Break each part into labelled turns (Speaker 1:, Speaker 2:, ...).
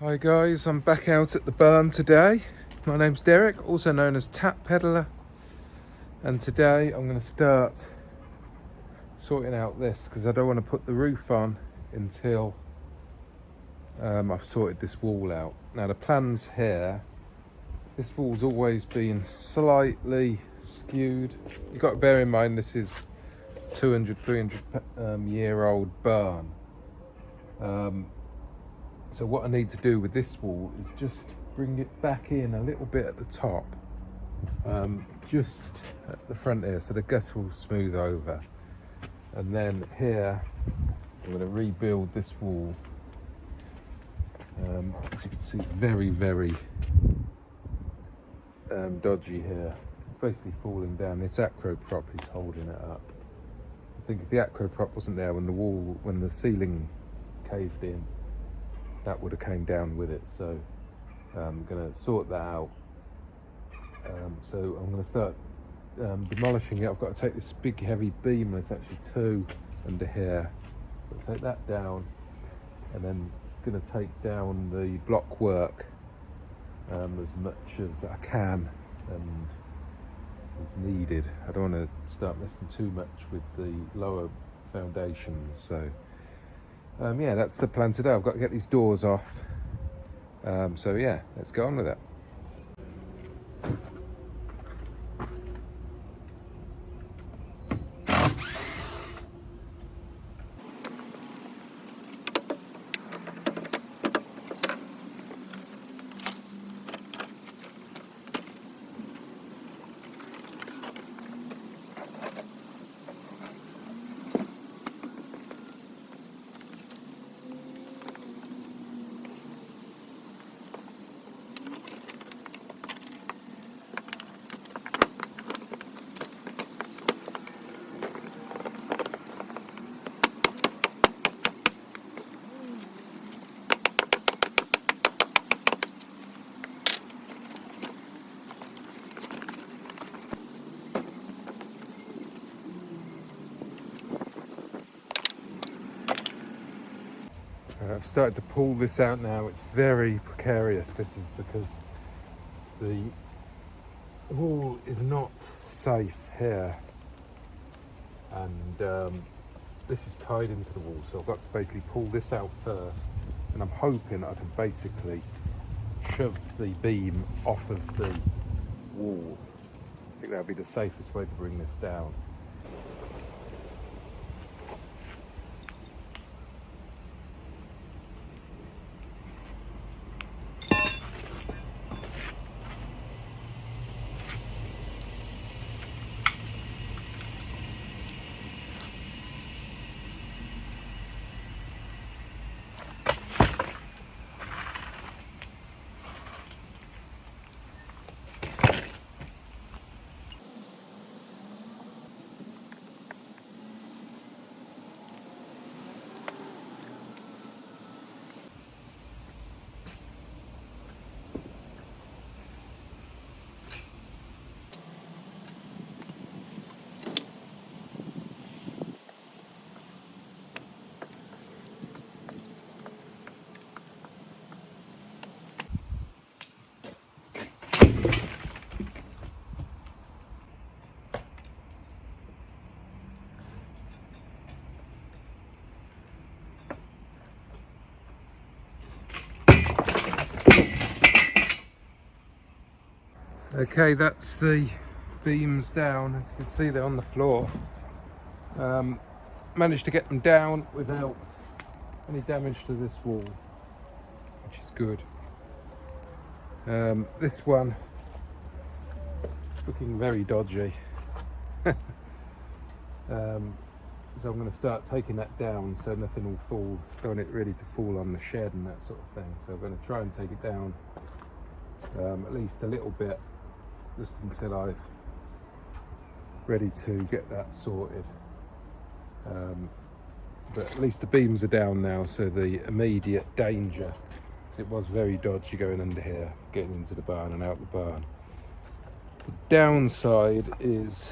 Speaker 1: Hi guys, I'm back out at the barn today. My name's Derek, also known as Tap Peddler, and today I'm going to start sorting out this because I don't want to put the roof on until I've sorted this wall out. Now the plan's here. This wall's always been slightly skewed. You've got to bear in mind this is 300 year old barn. So what I need to do with this wall is just bring it back in a little bit at the top, just at the front here, so the guts will smooth over. And then here, I'm going to rebuild this wall. As you can see, it's very, very dodgy here. It's basically falling down. This acro prop is holding it up. I think if the acro prop wasn't there when the ceiling caved in, that would have came down with it. So I'm going to sort that out. So I'm going to start demolishing it. I've got to take this big heavy beam, there's actually two under here. I'll take that down, and then it's going to take down the block work as much as I can and as needed. I don't want to start messing too much with the lower foundations. So yeah, that's the plan today. I've got to get these doors off. So yeah, let's go on with it. I've started to pull this out now. It's very precarious. This is because the wall is not safe here, and this is tied into the wall, so I've got to basically pull this out first, and I'm hoping I can basically shove the beam off of the wall. I think that would be the safest way to bring this down. Okay, that's the beams down. As you can see, they're on the floor. Managed to get them down without any damage to this wall, which is good. This one is looking very dodgy. So I'm going to start taking that down so nothing will fall. I don't want it really to fall on the shed and that sort of thing. So I'm going to try and take it down at least a little bit, just until I'm ready to get that sorted. But at least the beams are down now, so the immediate danger, it was very dodgy going under here, getting into the barn and out the barn. The downside is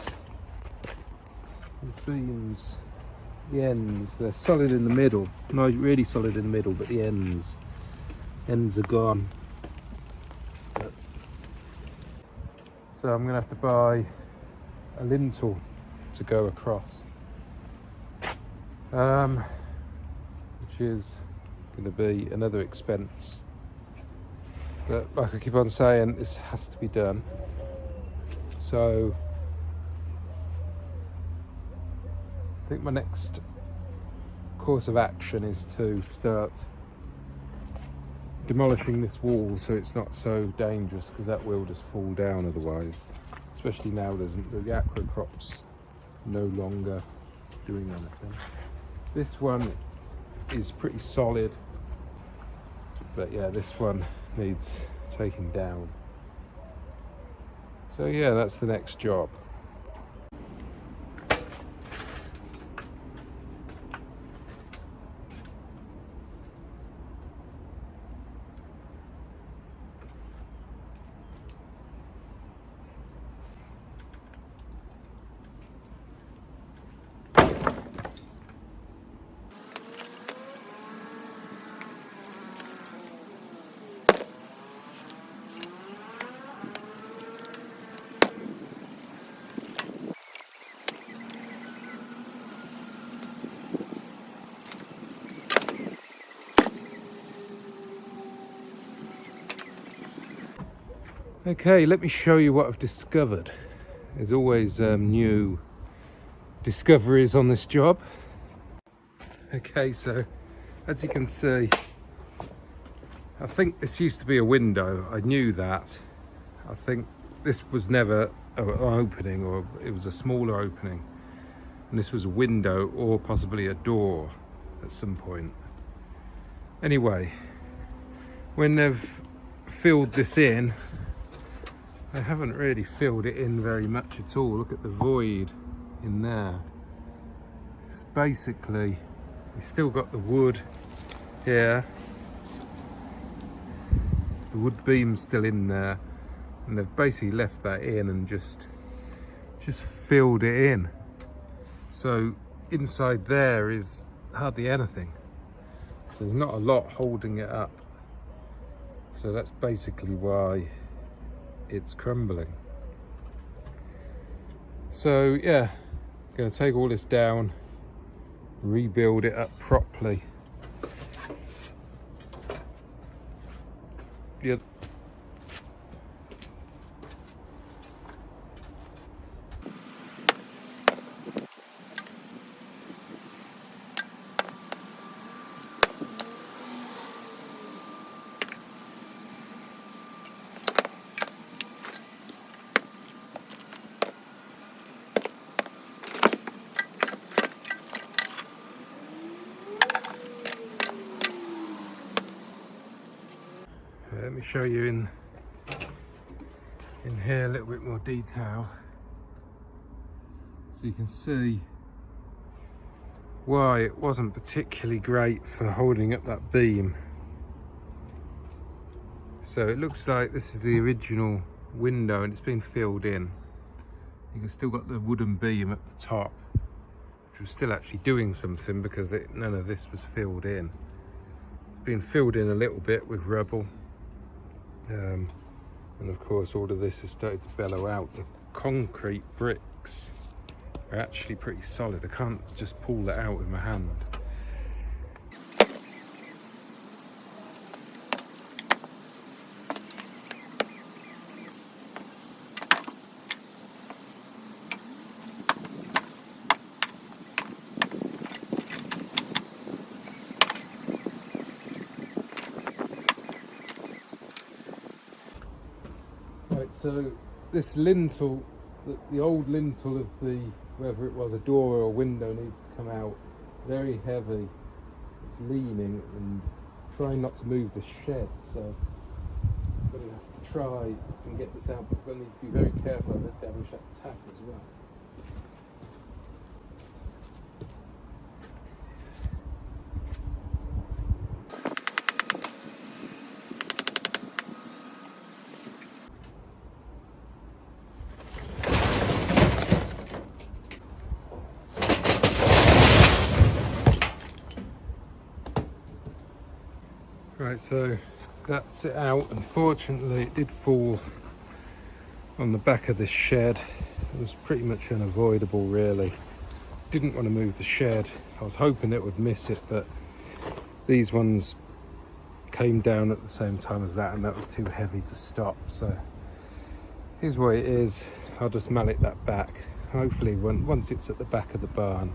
Speaker 1: the beams, the ends, they're solid in the middle, not really solid in the middle, but the ends ends are gone. So I'm gonna have to buy a lintel to go across, which is gonna be another expense. But like I keep on saying, this has to be done. So I think my next course of action is to start demolishing this wall so it's not so dangerous, because that will just fall down otherwise, especially now the acro crop's no longer doing anything. This one is pretty solid, but yeah, this one needs taking down. So yeah, that's the next job. Okay, let me show you what I've discovered. There's always new discoveries on this job. Okay, so as you can see, I think this used to be a window. I knew that. I think this was never an opening, or it was a smaller opening. And this was a window or possibly a door at some point. Anyway, when they've filled this in, I haven't really filled it in very much at all. Look at the void in there. It's basically, you've still got the wood here. The wood beam's still in there, and they've basically left that in and just filled it in. So inside there is hardly anything. So there's not a lot holding it up. So that's basically why it's crumbling. So yeah, I'm going to take all this down, rebuild it up properly. Yep. Let me show you in here a little bit more detail, so you can see why it wasn't particularly great for holding up that beam. So it looks like this is the original window and it's been filled in. You can still got the wooden beam at the top, which was still actually doing something because none of this was filled in. It's been filled in a little bit with rubble. And of course all of this has started to bellow out. The concrete bricks are actually pretty solid. I can't just pull that out with my hand. Right, so this lintel, the old lintel of whether it was a door or a window, needs to come out. Very heavy. It's leaning and trying not to move the shed, so I'm going to have to try and get this out, but I'm going to need to be very careful of the damage that tap as well. Right, so That's it out. Unfortunately, it did fall on the back of this shed. It was pretty much unavoidable, really. Didn't want to move the shed. I was hoping it would miss it, but these ones came down at the same time as that, and that was too heavy to stop. So here's what it is. I'll just mallet that back. Hopefully once it's at the back of the barn,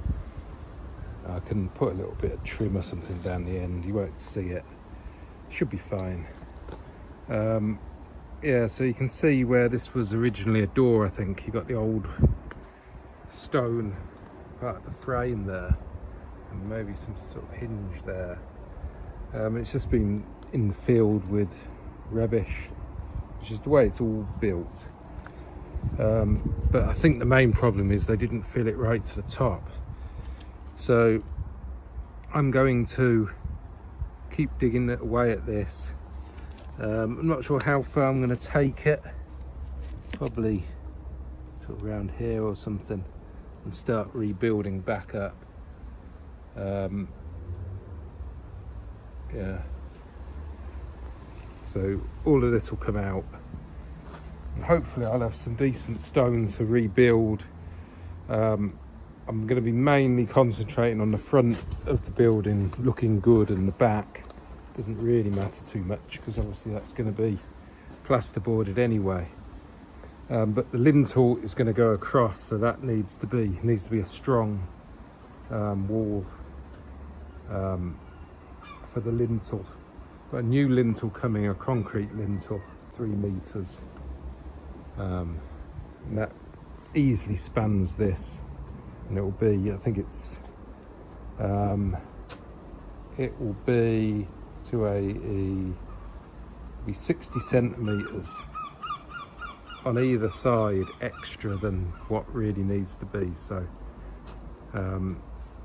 Speaker 1: I can put a little bit of trim or something down the end. You won't see it. Should be fine. Yeah, so you can see where this was originally a door, I think. You got the old stone part of the frame there, and maybe some sort of hinge there. It's just been infilled with rubbish, which is the way it's all built. But I think the main problem is they didn't fill it right to the top. So I'm going to keep digging away at this. I'm not sure how far I'm going to take it. Probably sort of around here or something, and start rebuilding back up. Yeah. So all of this will come out, and hopefully I'll have some decent stones to rebuild. I'm going to be mainly concentrating on the front of the building looking good, and the back doesn't really matter too much because obviously that's going to be plasterboarded anyway. But the lintel is going to go across, so that needs to be a strong wall for the lintel. Got a new lintel coming, a concrete lintel, 3 meters, and that easily spans this. And it will be, I think it's, it will be be 60 centimeters on either side extra than what really needs to be. So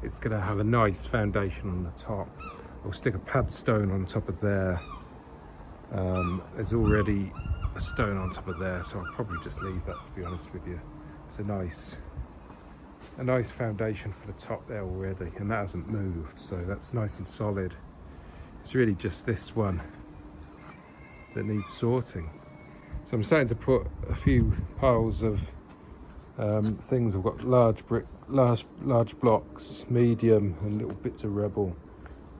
Speaker 1: it's going to have a nice foundation on the top. I'll stick a pad stone on top of there. There's already a stone on top of there, so I'll probably just leave that, to be honest with you. It's a nice foundation for the top there already, and that hasn't moved, so that's nice and solid. It's really just this one that needs sorting. So I'm starting to put a few piles of things. I've got large blocks, medium, and little bits of rubble.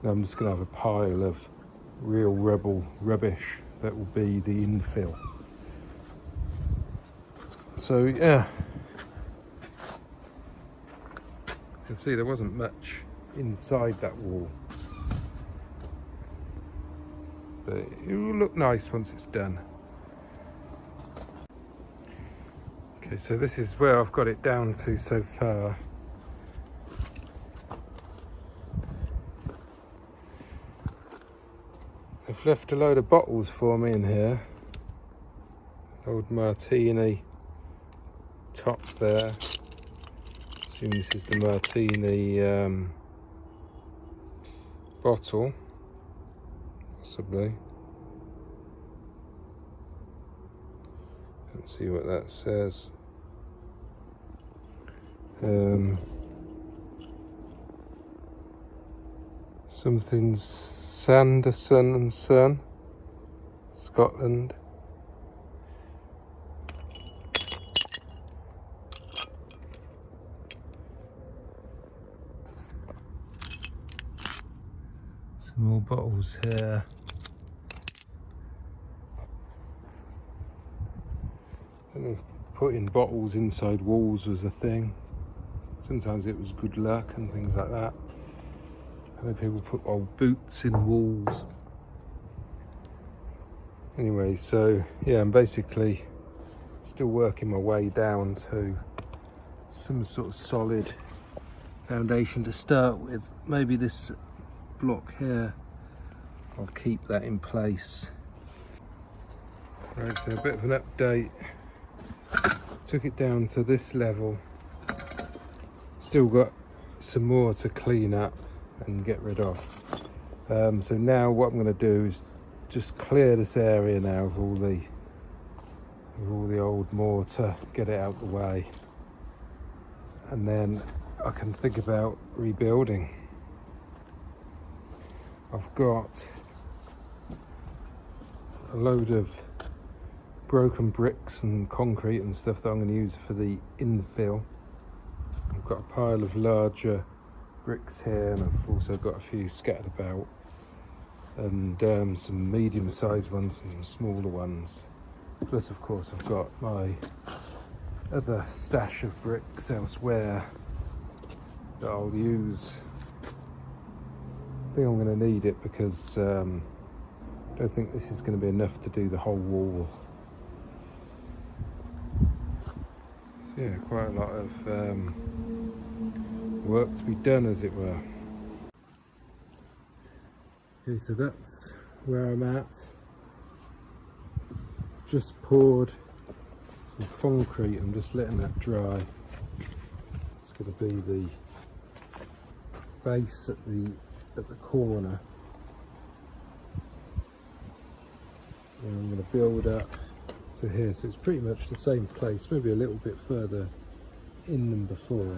Speaker 1: And I'm just going to have a pile of real rubbish that will be the infill. So yeah, you can see there wasn't much inside that wall, but it will look nice once it's done. Okay, so this is where I've got it down to so far. They've left a load of bottles for me in here. Old martini top there. Assume this is the martini bottle, possibly. Let's see what that says. Something Sanderson and Son, Scotland. Some more bottles here. I don't know if putting bottles inside walls was a thing. Sometimes it was good luck and things like that. I know people put old boots in walls. Anyway, so yeah, I'm basically still working my way down to some sort of solid foundation to start with. Maybe this block here, I'll keep that in place. Right, so a bit of an update. Took it down to this level. Still got some more to clean up and get rid of. So now what I'm going to do is just clear this area now of all the old mortar, get it out the way, and then I can think about rebuilding. I've got a load of broken bricks and concrete and stuff that I'm going to use for the infill. I've got a pile of larger bricks here, and I've also got a few scattered about, and some medium-sized ones and some smaller ones. Plus, of course, I've got my other stash of bricks elsewhere that I'll use. I think I'm going to need it because I don't think this is going to be enough to do the whole wall. So yeah, quite a lot of work to be done, as it were. Okay, so that's where I'm at. Just poured some concrete. I'm just letting that dry. It's going to be the base at the corner. And I'm going to build up to here, so it's pretty much the same place, maybe a little bit further in than before.